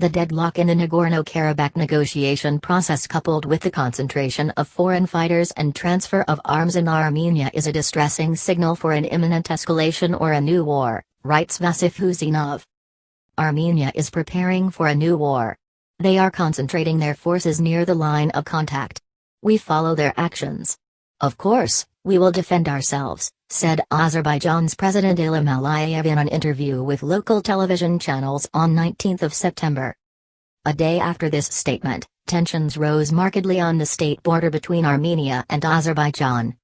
The deadlock in the Nagorno-Karabakh negotiation process coupled with the concentration of foreign fighters and transfer of arms in Armenia is a distressing signal for an imminent escalation or a new war, writes Vasif Husinov. Armenia is preparing for a new war. They are concentrating their forces near the line of contact. We follow their actions. Of course, we will defend ourselves, said Azerbaijan's President Ilham Aliyev in an interview with local television channels on 19 September. A day after this statement, tensions rose markedly on the state border between Armenia and Azerbaijan.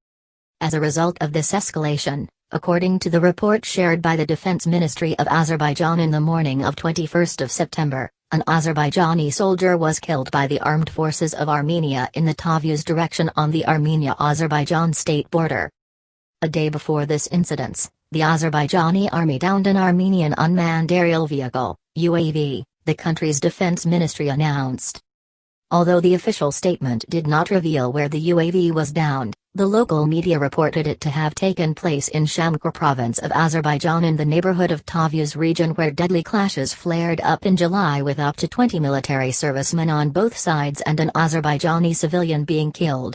As a result of this escalation, according to the report shared by the Defense Ministry of Azerbaijan in the morning of 21 September, an Azerbaijani soldier was killed by the armed forces of Armenia in the Tavyuz direction on the Armenia-Azerbaijan state border. A day before this incident, the Azerbaijani army downed an Armenian unmanned aerial vehicle, UAV, the country's defense ministry announced. Although the official statement did not reveal where the UAV was downed, the local media reported it to have taken place in Shamkir province of Azerbaijan in the neighborhood of Tavyuz region, where deadly clashes flared up in July with up to 20 military servicemen on both sides and an Azerbaijani civilian being killed.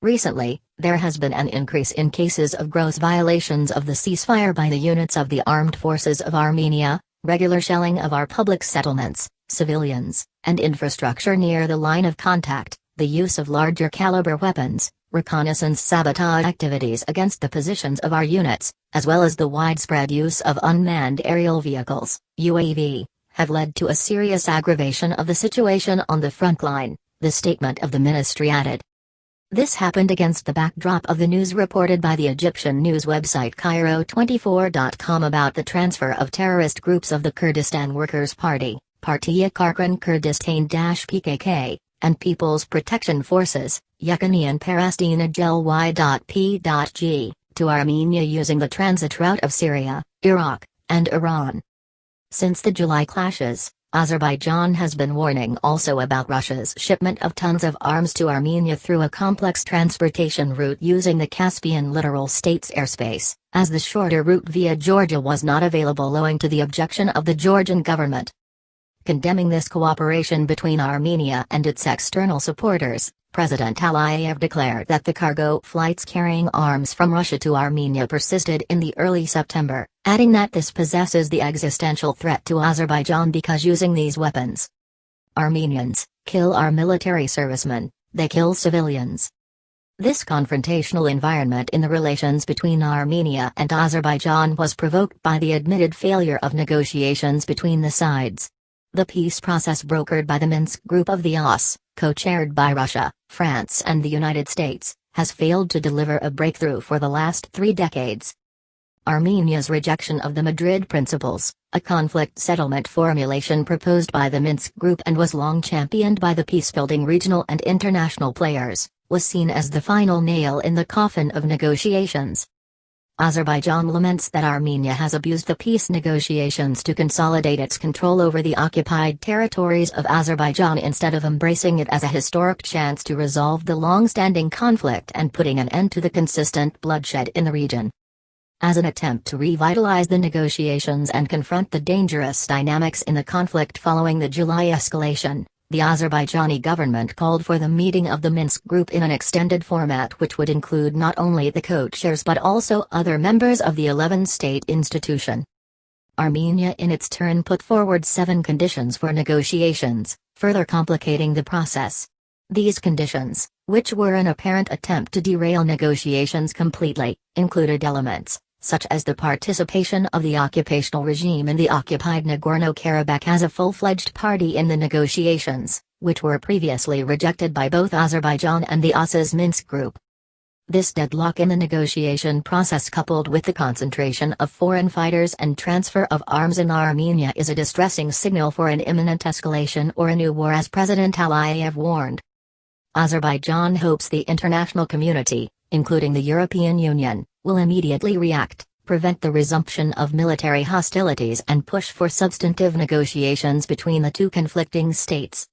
Recently, there has been an increase in cases of gross violations of the ceasefire by the units of the armed forces of Armenia, regular shelling of our public settlements, civilians, and infrastructure near the line of contact, the use of larger caliber weapons, reconnaissance sabotage activities against the positions of our units, as well as the widespread use of unmanned aerial vehicles, UAV, have led to a serious aggravation of the situation on the front line, the statement of the ministry added. This happened against the backdrop of the news reported by the Egyptian news website Cairo24.com about the transfer of terrorist groups of the Kurdistan Workers' Party, Partiya Karkran Kurdistan-PKK, and People's Protection Forces, Yekanian Parastina Gel-Y.P.G, to Armenia using the transit route of Syria, Iraq, and Iran. Since the July clashes, Azerbaijan has been warning also about Russia's shipment of tons of arms to Armenia through a complex transportation route using the Caspian littoral state's airspace, as the shorter route via Georgia was not available owing to the objection of the Georgian government. Condemning this cooperation between Armenia and its external supporters, President Aliyev declared that the cargo flights carrying arms from Russia to Armenia persisted in the early September, adding that this possesses the existential threat to Azerbaijan because using these weapons. Armenians kill our military servicemen, they kill civilians. This confrontational environment in the relations between Armenia and Azerbaijan was provoked by the admitted failure of negotiations between the sides. The peace process brokered by the Minsk Group of the OSCE, co-chaired by Russia, France and the United States, has failed to deliver a breakthrough for the last 3 decades. Armenia's rejection of the Madrid Principles, a conflict settlement formulation proposed by the Minsk Group and was long championed by the peacebuilding regional and international players, was seen as the final nail in the coffin of negotiations. Azerbaijan laments that Armenia has abused the peace negotiations to consolidate its control over the occupied territories of Azerbaijan instead of embracing it as a historic chance to resolve the long-standing conflict and putting an end to the consistent bloodshed in the region. As an attempt to revitalize the negotiations and confront the dangerous dynamics in the conflict following the July escalation, the Azerbaijani government called for the meeting of the Minsk Group in an extended format which would include not only the co-chairs but also other members of the 11-state institution. Armenia in its turn put forward 7 conditions for negotiations, further complicating the process. These conditions, which were an apparent attempt to derail negotiations completely, included elements such as the participation of the occupational regime in the occupied Nagorno-Karabakh as a full-fledged party in the negotiations, which were previously rejected by both Azerbaijan and the OSCE's Minsk Group. This deadlock in the negotiation process coupled with the concentration of foreign fighters and transfer of arms in Armenia is a distressing signal for an imminent escalation or a new war, as President Aliyev warned. Azerbaijan hopes the international community, including the European Union, will immediately react, prevent the resumption of military hostilities and push for substantive negotiations between the 2 conflicting states.